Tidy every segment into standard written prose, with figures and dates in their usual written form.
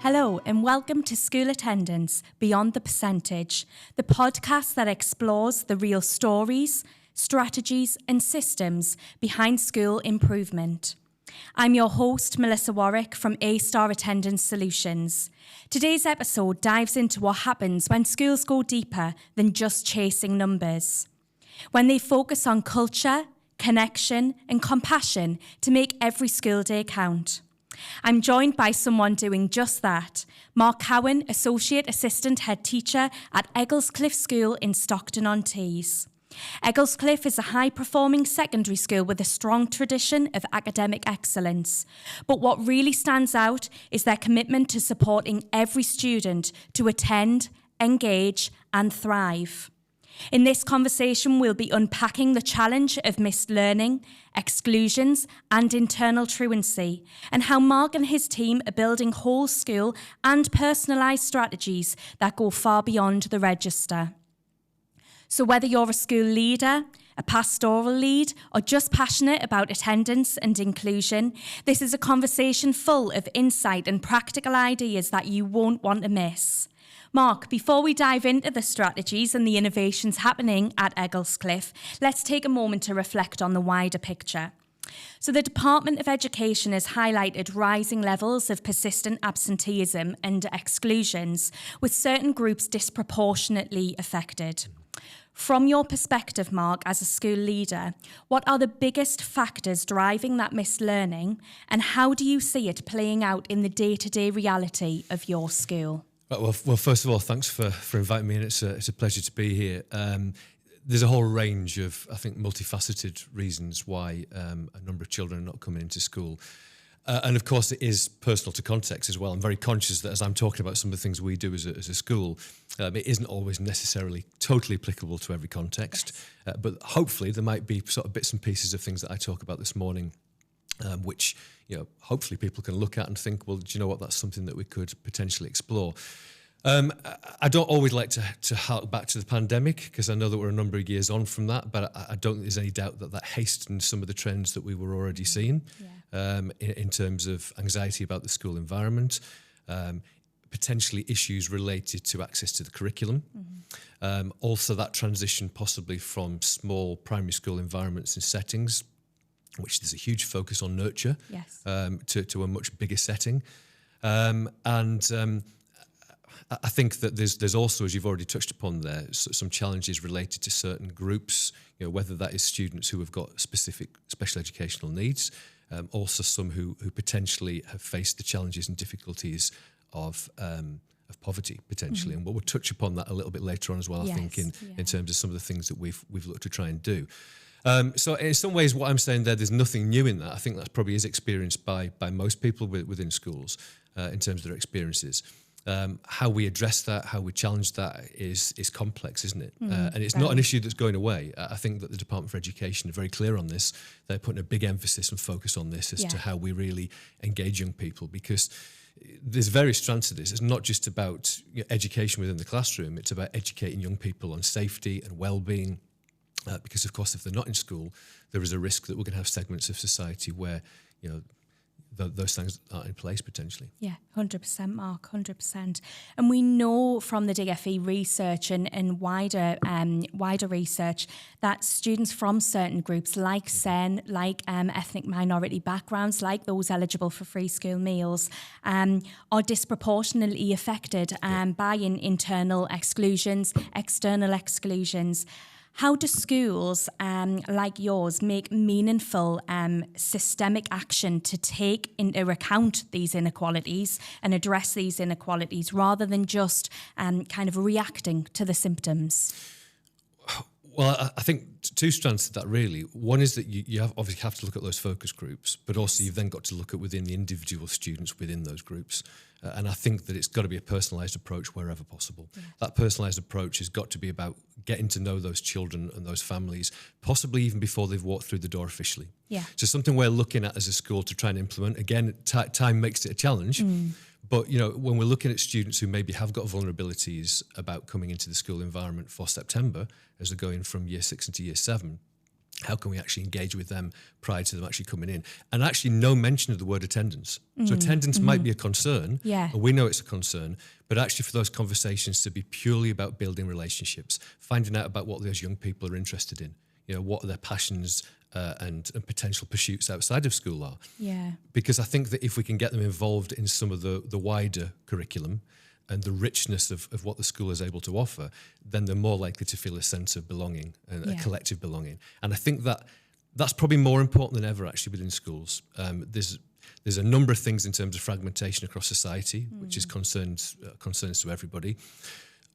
Hello and welcome to School Attendance Beyond the Percentage, the podcast that explores the real stories, strategies and systems behind school improvement. I'm your host, Melissa Warwick from A-Star Attendance Solutions. Today's episode dives into what happens when schools go deeper than just chasing numbers. When they focus on culture, connection and compassion to make every school day count. I'm joined by someone doing just that, Mark Cowan, Associate Assistant Headteacher at Egglescliffe School in Stockton-on-Tees. Egglescliffe is a high-performing secondary school with a strong tradition of academic excellence. But what really stands out is their commitment to supporting every student to attend, engage and thrive. In this conversation, we'll be unpacking the challenge of missed learning, exclusions and internal truancy, and how Mark and his team are building whole school and personalised strategies that go far beyond the register. So whether you're a school leader, a pastoral lead, or just passionate about attendance and inclusion, this is a conversation full of insight and practical ideas that you won't want to miss. Mark, before we dive into the strategies and the innovations happening at Egglescliffe, let's take a moment to reflect on the wider picture. So the Department of Education has highlighted rising levels of persistent absenteeism and exclusions, with certain groups disproportionately affected. From your perspective, Mark, as a school leader, what are the biggest factors driving that missed learning, and how do you see it playing out in the day-to-day reality of your school? Well, first of all, thanks for inviting me in. It's a pleasure to be here. There's a whole range of, I think, multifaceted reasons why a number of children are not coming into school. And of course, it is personal to context as well. I'm very conscious that as I'm talking about some of the things we do as a school, it isn't always necessarily totally applicable to every context. Yes. But hopefully there might be sort of bits and pieces of things that I talk about this morning, which, hopefully people can look at and think, well, do you know what, that's something that we could potentially explore. I don't always like to hark back to the pandemic because I know that we're a number of years on from that, but I don't think there's any doubt that hastened some of the trends that we were already seeing in terms of anxiety about the school environment, potentially issues related to access to the curriculum. Mm-hmm. Also that transition possibly from small primary school environments and settings, which there's a huge focus on nurture, yes, to a much bigger setting. I think that there's also, as you've already touched upon there, some challenges related to certain groups, whether that is students who have got specific special educational needs, also some who potentially have faced the challenges and difficulties of poverty potentially. Mm-hmm. And we'll touch upon that a little bit later on as well, yes, I think, in terms of some of the things that we've looked to try and do. So in some ways, what I'm saying there's nothing new in that. I think that probably is experienced by most people within schools in terms of their experiences. How we address that, how we challenge that is complex, isn't it? And it's not an issue that's going away. I think that the Department for Education are very clear on this. They're putting a big emphasis and focus on this as to how we really engage young people, because there's various strands to this. It's not just about education within the classroom. It's about educating young people on safety and well-being. Because, of course, if they're not in school, there is a risk that we're going to have segments of society where, those things aren't in place potentially. Yeah, 100%, Mark, 100%. And we know from the DFE research and wider research that students from certain groups like SEN, like ethnic minority backgrounds, like those eligible for free school meals, are disproportionately affected by internal exclusions, external exclusions. How do schools like yours make meaningful systemic action to take into account these inequalities and address these inequalities rather than just kind of reacting to the symptoms? Well, I think two strands to that, really. One is that you obviously have to look at those focus groups, but also you've then got to look at within the individual students within those groups. And I think that it's got to be a personalised approach wherever possible. Yes. That personalised approach has got to be about getting to know those children and those families, possibly even before they've walked through the door officially. Yeah. So something we're looking at as a school to try and implement. Again, time makes it a challenge. But, when we're looking at students who maybe have got vulnerabilities about coming into the school environment for September, as they're going from year 6 into year 7, How can we actually engage with them prior to them actually coming in? And actually no mention of the word attendance. So attendance might be a concern, and we know it's a concern, but actually for those conversations to be purely about building relationships, finding out about what those young people are interested in, what their passions and potential pursuits outside of school are. Yeah. Because I think that if we can get them involved in some of the wider curriculum and the richness of what the school is able to offer, then they're more likely to feel a sense of belonging and a collective belonging. And I think that's probably more important than ever actually within schools. There's a number of things in terms of fragmentation across society, which is concerns to everybody.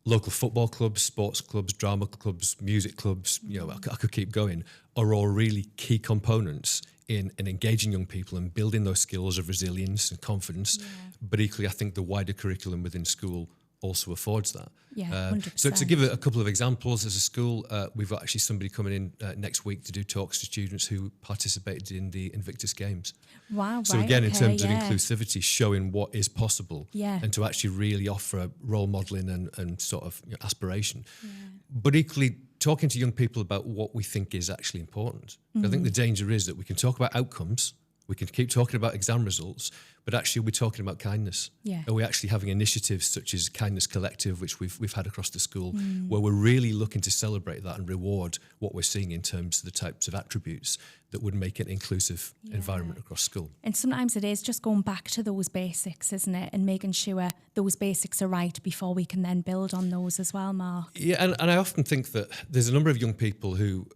Local football clubs, sports clubs, drama clubs, music clubs, I could keep going, are all really key components in engaging young people and building those skills of resilience and confidence. Yeah. But equally, I think the wider curriculum within school also affords that. Yeah, 100%. So to give a couple of examples, as a school, we've got actually somebody coming in next week to do talks to students who participated in the Invictus Games. Wow, so again, in terms of inclusivity, showing what is possible and to actually really offer role modelling and sort of aspiration. Yeah. But equally, talking to young people about what we think is actually important. I think the danger is that we can talk about outcomes, we can keep talking about exam results, but actually we're talking about kindness. Yeah. Are we actually having initiatives such as Kindness Collective, which we've had across the school, where we're really looking to celebrate that and reward what we're seeing in terms of the types of attributes that would make an inclusive environment across school. And sometimes it is just going back to those basics, isn't it? And making sure those basics are right before we can then build on those as well, Mark. Yeah, and I often think that there's a number of young people who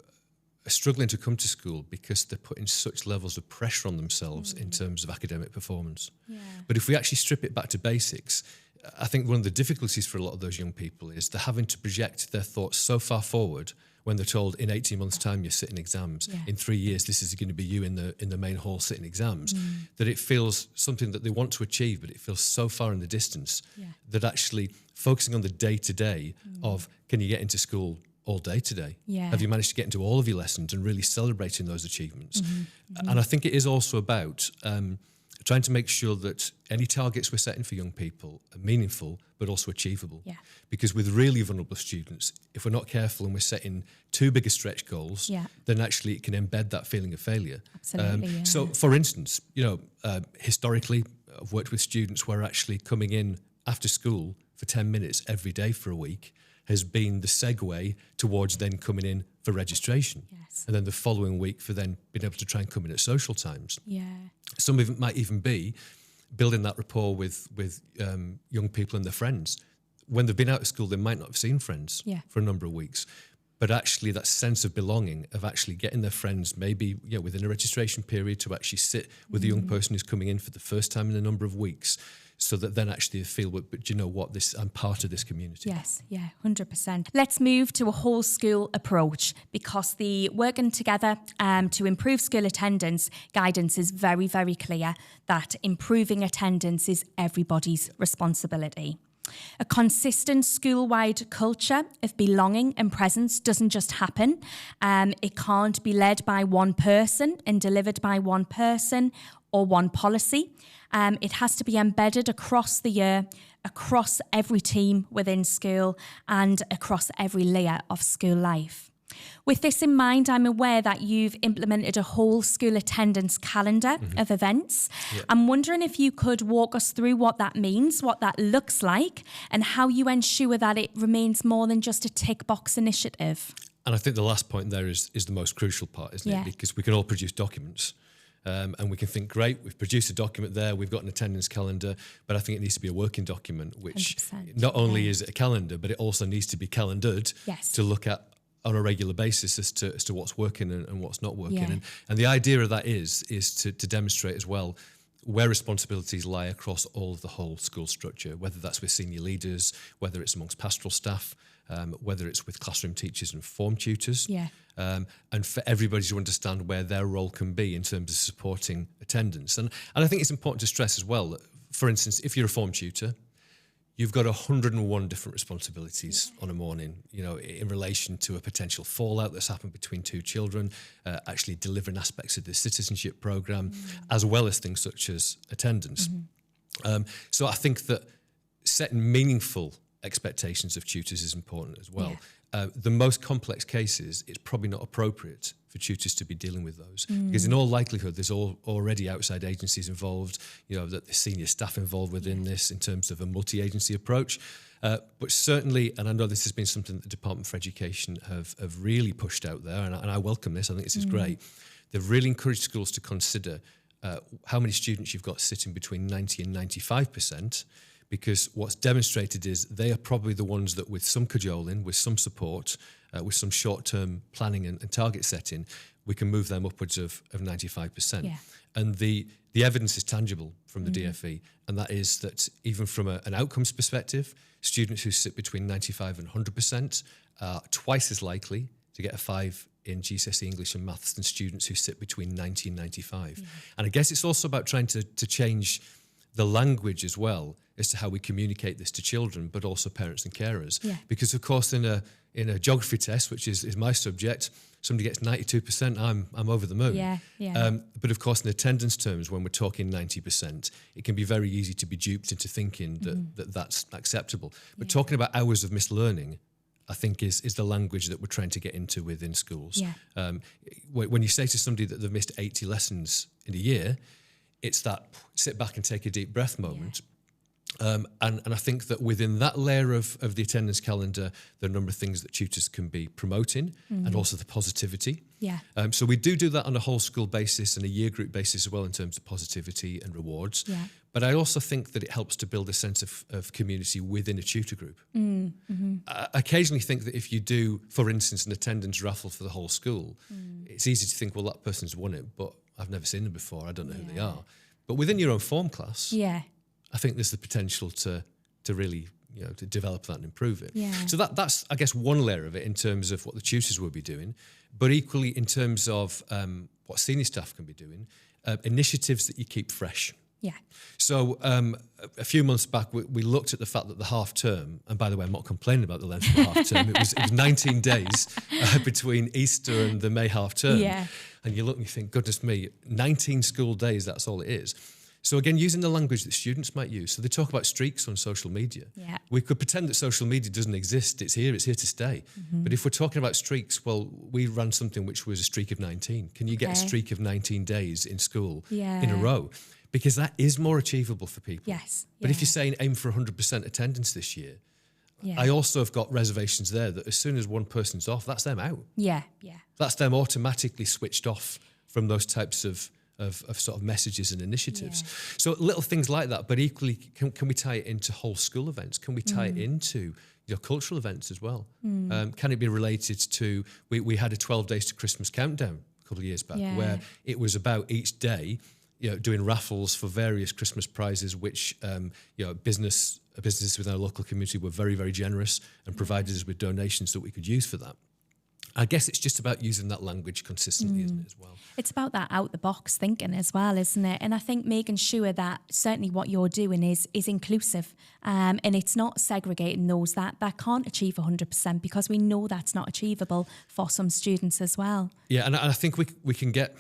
are struggling to come to school because they're putting such levels of pressure on themselves in terms of academic performance. Yeah. But if we actually strip it back to basics, I think one of the difficulties for a lot of those young people is they're having to project their thoughts so far forward when they're told in 18 months' time you're sitting exams, in 3 years this is going to be you in the main hall sitting exams, that it feels something that they want to achieve, but it feels so far in the distance that actually focusing on the day-to-day of can you get into school all day today? Yeah. Have you managed to get into all of your lessons and really celebrating those achievements? And I think it is also about trying to make sure that any targets we're setting for young people are meaningful but also achievable. Yeah. Because with really vulnerable students, if we're not careful and we're setting too big a stretch goals, then actually it can embed that feeling of failure. Absolutely. So, for instance, historically, I've worked with students where actually coming in after school for 10 minutes every day for a week has been the segue towards then coming in for registration. Yes. And then the following week for then being able to try and come in at social times. Yeah. Some of it might even be building that rapport with young people and their friends. When they've been out of school, they might not have seen friends for a number of weeks. But actually that sense of belonging, of actually getting their friends maybe within a registration period to actually sit with a young person who's coming in for the first time in a number of weeks, so that then actually they feel, but you know what, I'm part of this community. Yes, 100%. Let's move to a whole school approach, because the working together to improve school attendance guidance is very, very clear that improving attendance is everybody's responsibility. A consistent school-wide culture of belonging and presence doesn't just happen. It can't be led by one person and delivered by one person or one policy. It has to be embedded across the year, across every team within school and across every layer of school life. With this in mind, I'm aware that you've implemented a whole school attendance calendar of events. Yeah. I'm wondering if you could walk us through what that means, what that looks like, and how you ensure that it remains more than just a tick box initiative. And I think the last point there is the most crucial part, isn't it? Because we can all produce documents. And we can think, great, we've produced a document there, we've got an attendance calendar, but I think it needs to be a working document, which not only is it a calendar, but it also needs to be calendared to look at on a regular basis as to what's working and what's not working. Yeah. And the idea of that is to demonstrate as well where responsibilities lie across all of the whole school structure, whether that's with senior leaders, whether it's amongst pastoral staff, whether it's with classroom teachers and form tutors. Yeah. And for everybody to understand where their role can be in terms of supporting attendance. And I think it's important to stress as well that, for instance, if you're a form tutor, you've got 101 different responsibilities on a morning, in relation to a potential fallout that's happened between two children, actually delivering aspects of the citizenship programme, as well as things such as attendance. So I think that setting meaningful expectations of tutors is important as well. Yeah. The most complex cases, it's probably not appropriate for tutors to be dealing with those. Because in all likelihood, there's already outside agencies involved, that the senior staff involved within this in terms of a multi-agency approach. But certainly, and I know this has been something that the Department for Education have really pushed out there, and I welcome this, I think this is great. They've really encouraged schools to consider how many students you've got sitting between 90 and 95%, because what's demonstrated is they are probably the ones that with some cajoling, with some support, with some short-term planning and target setting, we can move them upwards of 95%. Yeah. And the evidence is tangible from the DFE, and that is that even from an outcomes perspective, students who sit between 95 and 100% are twice as likely to get a 5 in GCSE English and Maths than students who sit between 90 and 95. And I guess it's also about trying to change the language as well as to how we communicate this to children, but also parents and carers. Yeah. Because of course in a geography test, which is my subject, somebody gets 92%, I'm over the moon. Yeah, yeah. But of course in attendance terms, when we're talking 90%, it can be very easy to be duped into thinking that that's acceptable. But talking about hours of missed learning, I think is the language that we're trying to get into within schools. Yeah. When you say to somebody that they've missed 80 lessons in a year, it's that sit back and take a deep breath moment. And I think that within that layer of the attendance calendar, there are a number of things that tutors can be promoting and also the positivity. Yeah. So we do that on a whole school basis and a year group basis as well in terms of positivity and rewards. Yeah. But I also think that it helps to build a sense of community within a tutor group. I occasionally think that if you do, for instance, an attendance raffle for the whole school, it's easy to think, well, that person's won it, but I've never seen them before. I don't know who they are. But within your own form class, I think there's the potential to really, to develop that and improve it. Yeah. So that's, I guess, one layer of it in terms of what the tutors will be doing, but equally in terms of what senior staff can be doing, initiatives that you keep fresh. Yeah. So a few months back, we looked at the fact that the half term, and by the way, I'm not complaining about the length of the half term, it was 19 days between Easter and the May half term. Yeah. And you look and you think, goodness me, 19 school days, that's all it is. So again, using the language that students might use. So they talk about streaks on social media. Yeah. We could pretend that social media doesn't exist. It's here to stay. But if we're talking about streaks, well, we ran something which was a streak of 19. Can you get a streak of 19 days in school in a row? Because that is more achievable for people. Yes. But if you're saying aim for 100% attendance this year, I also have got reservations there that as soon as one person's off, that's them out. Yeah, yeah. That's them automatically switched off from those types of sort of messages and initiatives. Yeah. So little things like that, but equally, can we tie it into whole school events? Can we tie it into cultural events as well? Can it be related to, we had a 12 Days to Christmas countdown a couple of years back where it was about each day doing raffles for various Christmas prizes, which businesses within our local community were very, very generous and provided us with donations that we could use for that. I guess it's just about using that language consistently, isn't it, as well? It's about that out-the-box thinking as well, isn't it? And I think making sure that certainly what you're doing is inclusive, and it's not segregating those that can't achieve 100%, because we know that's not achievable for some students as well. Yeah, and I think we can get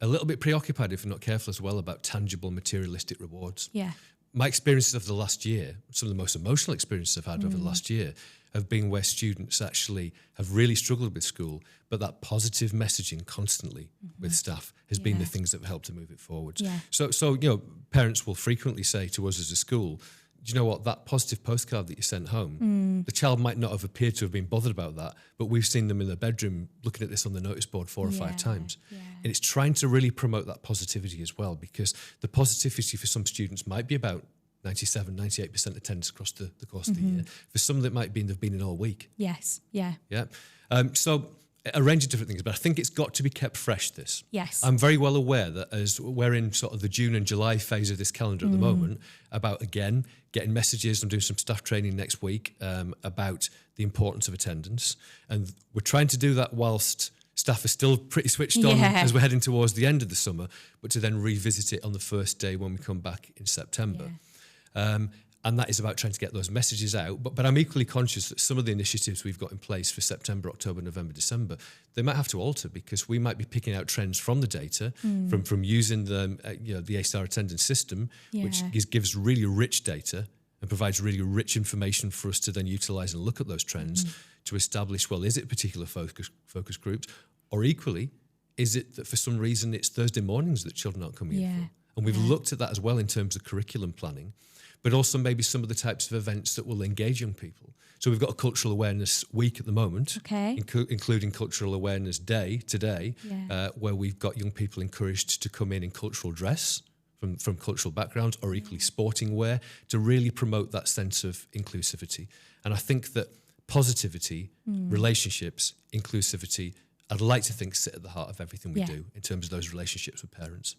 a little bit preoccupied if we're not careful as well about tangible materialistic rewards. Yeah. My experiences of the last year, some of the most emotional experiences I've had over the last year, have been where students actually have really struggled with school, but that positive messaging constantly with staff has been the things that have helped to move it forward. Yeah. So parents will frequently say to us as a school, do you know what, that positive postcard that you sent home, the child might not have appeared to have been bothered about that, but we've seen them in their bedroom looking at this on the notice board 4 or 5 times. Yeah. And it's trying to really promote that positivity as well, because the positivity for some students might be about 97, 98% attendance across the course of the year. For some, that might be they've been in all week. Yes, yeah. Yeah. So a range of different things, but I think it's got to be kept fresh, this. Yes. I'm very well aware that as we're in sort of the June and July phase of this calendar at the moment, about, again, getting messages. I'm doing some staff training next week about the importance of attendance. And we're trying to do that whilst staff are still pretty switched on as we're heading towards the end of the summer, but to then revisit it on the first day when we come back in September. Yeah. And that is about trying to get those messages out. But I'm equally conscious that some of the initiatives we've got in place for September, October, November, December, they might have to alter, because we might be picking out trends from the data, from using the A-Star attendance system, which gives really rich data and provides really rich information for us to then utilise and look at those trends to establish, well, is it particular focus groups? Or equally, is it that for some reason it's Thursday mornings that children aren't coming in for? And we've looked at that as well in terms of curriculum planning, but also maybe some of the types of events that will engage young people. So we've got a cultural awareness week at the moment, including Cultural Awareness Day today, where we've got young people encouraged to come in cultural dress from cultural backgrounds, or equally sporting wear, to really promote that sense of inclusivity. And I think that positivity, relationships, inclusivity, I'd like to think sit at the heart of everything we do in terms of those relationships with parents.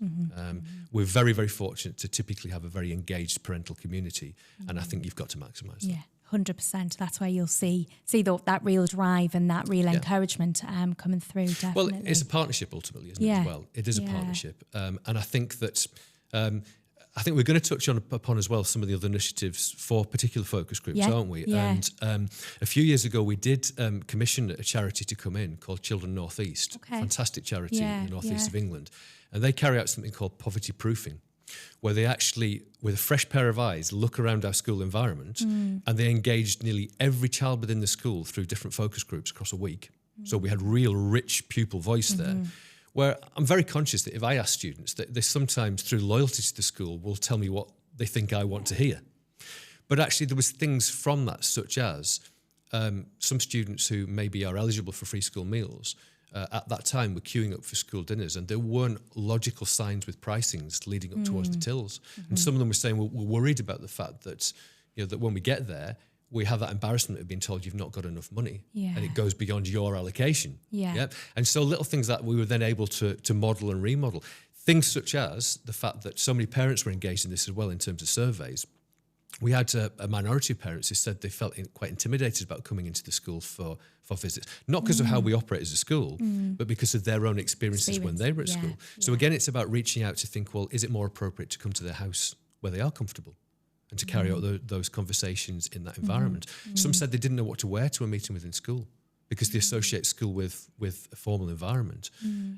We're very, very fortunate to typically have a very engaged parental community, and I think you've got to maximise that. 100%. That's where you'll see that real drive and that real encouragement coming through, definitely. Well, it's a partnership ultimately, isn't it, as well? It is a partnership. And I think that... I think we're going to touch upon as well some of the other initiatives for particular focus groups, aren't we? Yeah. And a few years ago, we did commission a charity to come in called Children North East, fantastic charity in the North East of England. And they carry out something called poverty proofing, where they actually, with a fresh pair of eyes, look around our school environment and they engaged nearly every child within the school through different focus groups across a week. So we had real rich pupil voice there. Where I'm very conscious that if I ask students, that they sometimes, through loyalty to the school, will tell me what they think I want to hear. But actually there was things from that, such as some students who maybe are eligible for free school meals at that time were queuing up for school dinners, and there weren't logical signs with pricings leading up towards the tills. And some of them were saying, well, we're worried about the fact that, that when we get there, we have that embarrassment of being told you've not got enough money, and it goes beyond your allocation. And so little things that we were then able to model and remodel. Things such as the fact that so many parents were engaged in this as well in terms of surveys. We had a minority of parents who said they felt quite intimidated about coming into the school for visits, not because of how we operate as a school, but because of their own experiences when they were at school. So again, it's about reaching out to think, well, is it more appropriate to come to their house where they are comfortable? And to carry out those conversations in that environment. Some said they didn't know what to wear to a meeting within school because they associate school with a formal environment.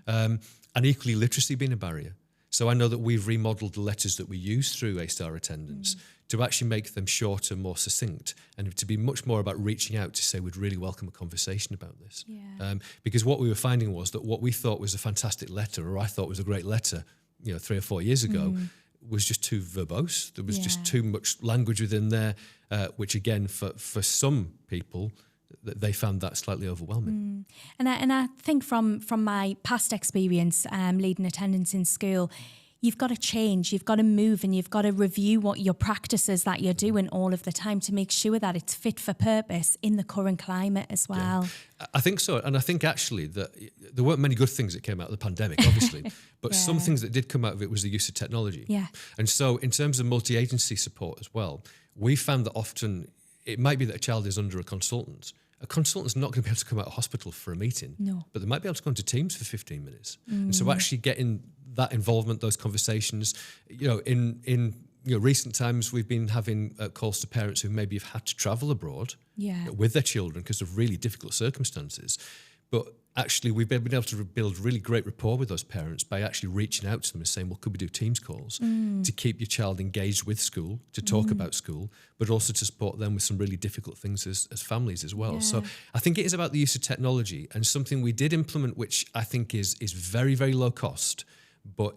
And equally, literacy being a barrier. So I know that we've remodeled the letters that we use through A-Star attendance to actually make them shorter, more succinct, and to be much more about reaching out to say we'd really welcome a conversation about this. Because what we were finding was that what we thought was a fantastic letter, or I thought was a great letter, 3 or 4 years ago, was just too verbose. There was just too much language within there, which again, for some people, they found that slightly overwhelming. And I think from my past experience leading attendance in school, you've got to change, you've got to move, and you've got to review what your practices that you're doing all of the time to make sure that it's fit for purpose in the current climate as well. I think so. And I think actually that there weren't many good things that came out of the pandemic, obviously, but some things that did come out of it was the use of technology. And so in terms of multi-agency support as well, we found that often it might be that a child is under a consultant's not going to be able to come out of hospital for a meeting, but they might be able to go into Teams for 15 minutes. And so actually getting that involvement, those conversations, in recent times we've been having calls to parents who maybe have had to travel abroad with their children because of really difficult circumstances. But actually we've been able to build really great rapport with those parents by actually reaching out to them and saying, well, could we do Teams calls to keep your child engaged with school, to talk about school, but also to support them with some really difficult things as families as well. So I think it is about the use of technology, and something we did implement, which I think is very, very low cost, but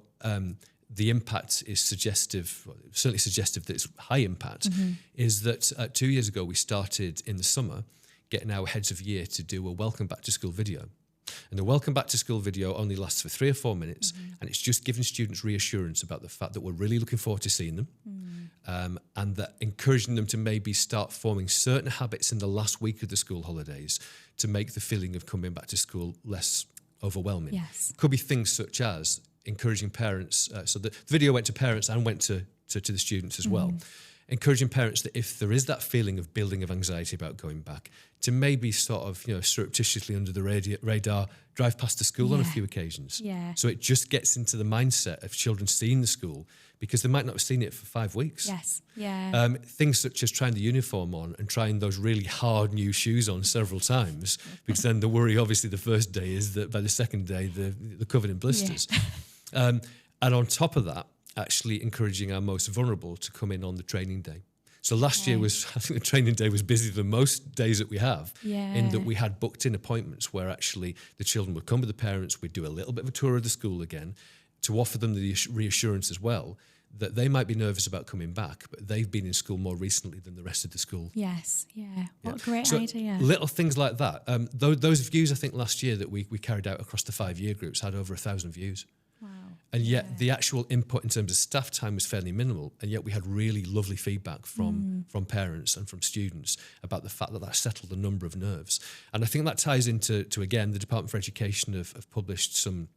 the impact is suggestive, certainly suggestive that it's high impact, is that 2 years ago we started in the summer getting our heads of year to do a welcome back to school video. And the welcome back to school video only lasts for 3 or 4 minutes, and it's just giving students reassurance about the fact that we're really looking forward to seeing them, and that encouraging them to maybe start forming certain habits in the last week of the school holidays to make the feeling of coming back to school less overwhelming. Could be things such as encouraging parents, so the video went to parents and went to the students as well, encouraging parents that if there is that feeling of building of anxiety about going back, to maybe sort of, surreptitiously under the radar, drive past the school on a few occasions. So it just gets into the mindset of children seeing the school because they might not have seen it for 5 weeks. Things such as trying the uniform on and trying those really hard new shoes on several times, because then the worry, obviously, the first day is that by the second day, they're covered in blisters. And on top of that, actually encouraging our most vulnerable to come in on the training day. So last year was, I think the training day was busier than most days that we have, in that we had booked in appointments where actually the children would come with the parents, we'd do a little bit of a tour of the school again to offer them the reassurance as well that they might be nervous about coming back, but they've been in school more recently than the rest of the school. Yes, What a great idea. Little things like that. Those views, I think, last year that we carried out across the 5-year groups had over 1,000 views. Wow. And yet the actual input in terms of staff time was fairly minimal, and yet we had really lovely feedback from parents and from students about the fact that settled a number of nerves. And I think that ties into again, the Department for Education have published some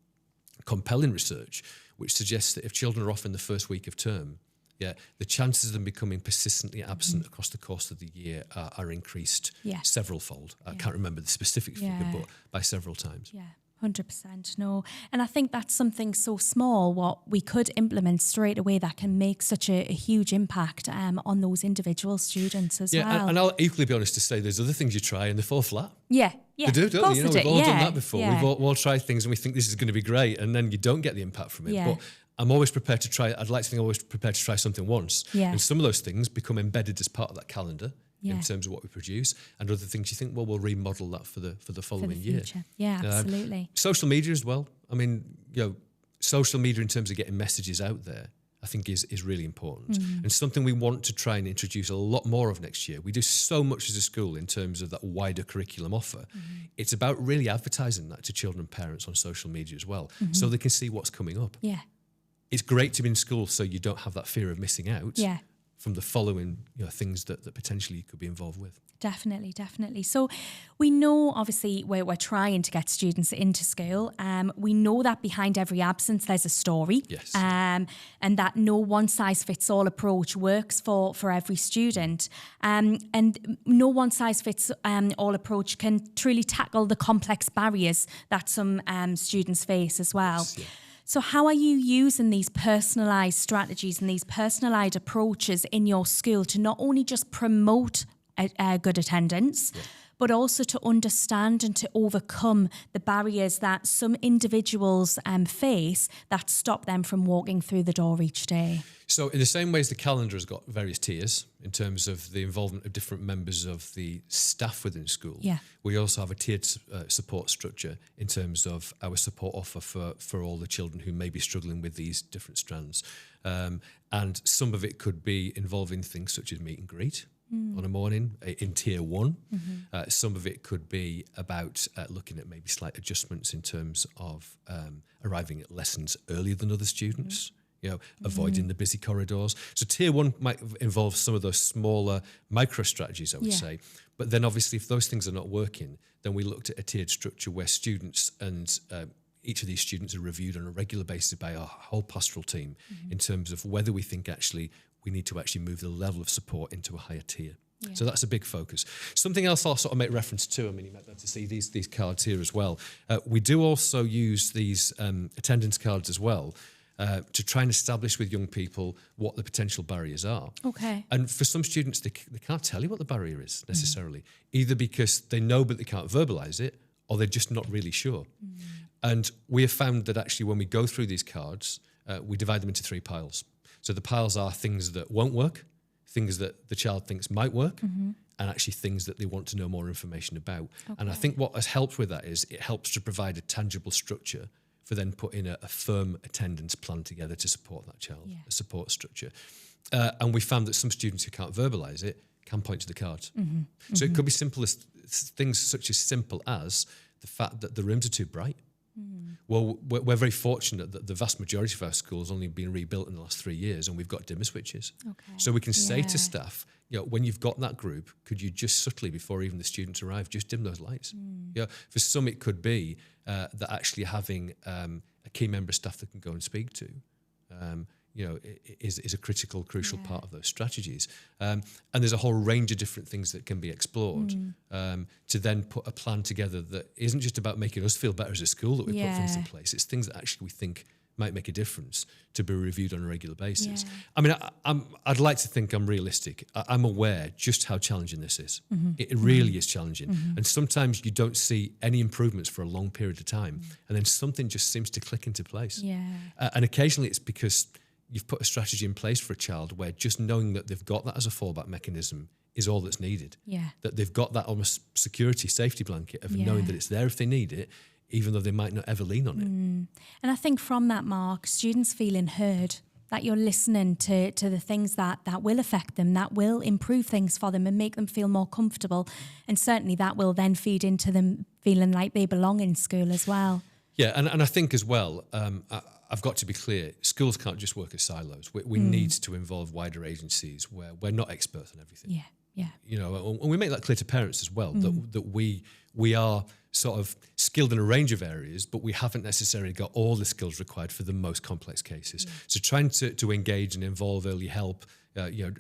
compelling research which suggests that if children are off in the first week of term, the chances of them becoming persistently absent across the course of the year are increased several-fold. I can't remember the specific figure, but by several times. 100%, no. And I think that's something so small, what we could implement straight away that can make such a huge impact on those individual students as well. And I'll equally be honest to say there's other things you try and they fall flat. Yeah. They do, don't they? We've all done that before. We've all tried things and we think this is going to be great, and then you don't get the impact from it. But I'm always prepared to try. I'd like to think I'm always prepared to try something once. And some of those things become embedded as part of that calendar in terms of what we produce, and other things you think, well, we'll remodel that for the following year. Yeah, absolutely. Social media as well. I mean, social media in terms of getting messages out there, I think is really important, and something we want to try and introduce a lot more of next year. We do so much as a school in terms of that wider curriculum offer. It's about really advertising that to children and parents on social media as well, so they can see what's coming up. It's great to be in school so you don't have that fear of missing out from the following things that potentially you could be involved with. Definitely. So we know, obviously, we're trying to get students into school. We know that behind every absence, there's a story. Yes. And that no one-size-fits-all approach works for every student. And no one-size-fits-all approach can truly tackle the complex barriers that some students face as well. Yes, So how are you using these personalised strategies and these personalised approaches in your school to not only just promote good attendance, but also to understand and to overcome the barriers that some individuals face that stop them from walking through the door each day? So in the same way as the calendar has got various tiers in terms of the involvement of different members of the staff within school, we also have a tiered support structure in terms of our support offer for all the children who may be struggling with these different strands. And some of it could be involving things such as meet and greet on a morning in tier 1. Some of it could be about looking at maybe slight adjustments in terms of arriving at lessons earlier than other students. Avoiding the busy corridors. So tier 1 might involve some of those smaller micro strategies, I would say. But then obviously if those things are not working, then we looked at a tiered structure where students and each of these students are reviewed on a regular basis by our whole pastoral team in terms of whether we think actually we need to actually move the level of support into a higher tier. So that's a big focus. Something else I'll sort of make reference to, I mean, you might be able to see these cards here as well. We do also use these attendance cards as well to try and establish with young people what the potential barriers are. Okay. And for some students, they can't tell you what the barrier is necessarily, either because they know but they can't verbalise it, or they're just not really sure. And we have found that actually when we go through these cards, we divide them into 3 piles. So the piles are things that won't work, things that the child thinks might work, and actually things that they want to know more information about. Okay. And I think what has helped with that is it helps to provide a tangible structure for then putting a firm attendance plan together to support that child, a support structure. And we found that some students who can't verbalise it can point to the cards. So it could be simple as things such as simple as the fact that the rooms are too bright. Well, we're very fortunate that the vast majority of our schools only been rebuilt in the last 3 years, and we've got dimmer switches. So we can say to staff, when you've got that group, could you just subtly, before even the students arrive, just dim those lights? For some it could be that actually having a key member of staff that can go and speak to is a crucial part of those strategies. And there's a whole range of different things that can be explored to then put a plan together that isn't just about making us feel better as a school that we put things in place. It's things that actually we think might make a difference to be reviewed on a regular basis. I mean, I'd like to think I'm realistic. I'm aware just how challenging this is. It really is challenging. And sometimes you don't see any improvements for a long period of time, and then something just seems to click into place. And occasionally it's because you've put a strategy in place for a child where just knowing that they've got that as a fallback mechanism is all that's needed. Yeah. That they've got that almost security, safety blanket of knowing that it's there if they need it, even though they might not ever lean on it. And I think from that, Mark, students feeling heard, that you're listening to the things that will affect them, that will improve things for them and make them feel more comfortable. And certainly that will then feed into them feeling like they belong in school as well. Yeah, and I think as well, I've got to be clear, schools can't just work as silos. We need to involve wider agencies where we're not experts on everything. Yeah, yeah. You know, and we make that clear to parents as well, that we are sort of skilled in a range of areas, but we haven't necessarily got all the skills required for the most complex cases. So trying to engage and involve early help,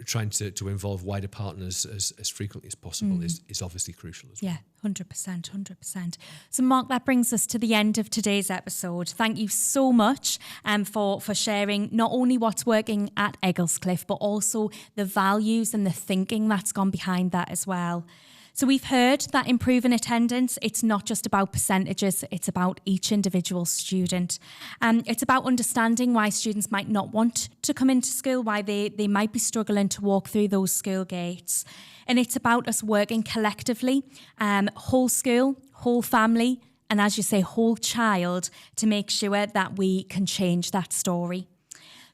trying to involve wider partners as frequently as possible is obviously crucial as well. Yeah, 100%. So Mark, that brings us to the end of today's episode. Thank you so much for sharing not only what's working at Egglescliffe, but also the values and the thinking that's gone behind that as well. So we've heard that improving attendance, it's not just about percentages, it's about each individual student. It's about understanding why students might not want to come into school, why they might be struggling to walk through those school gates. And it's about us working collectively, whole school, whole family, and as you say, whole child, to make sure that we can change that story.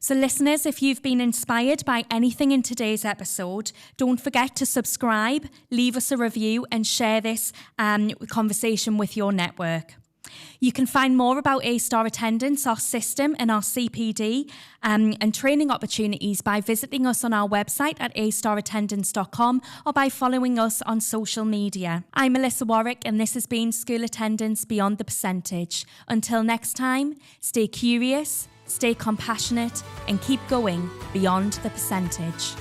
So listeners, if you've been inspired by anything in today's episode, don't forget to subscribe, leave us a review and share this conversation with your network. You can find more about A-Star attendance, our system and our CPD and training opportunities by visiting us on our website at astarattendance.com or by following us on social media. I'm Melissa Warwick and this has been School Attendance Beyond the Percentage. Until next time, stay curious, stay compassionate and keep going beyond the percentage.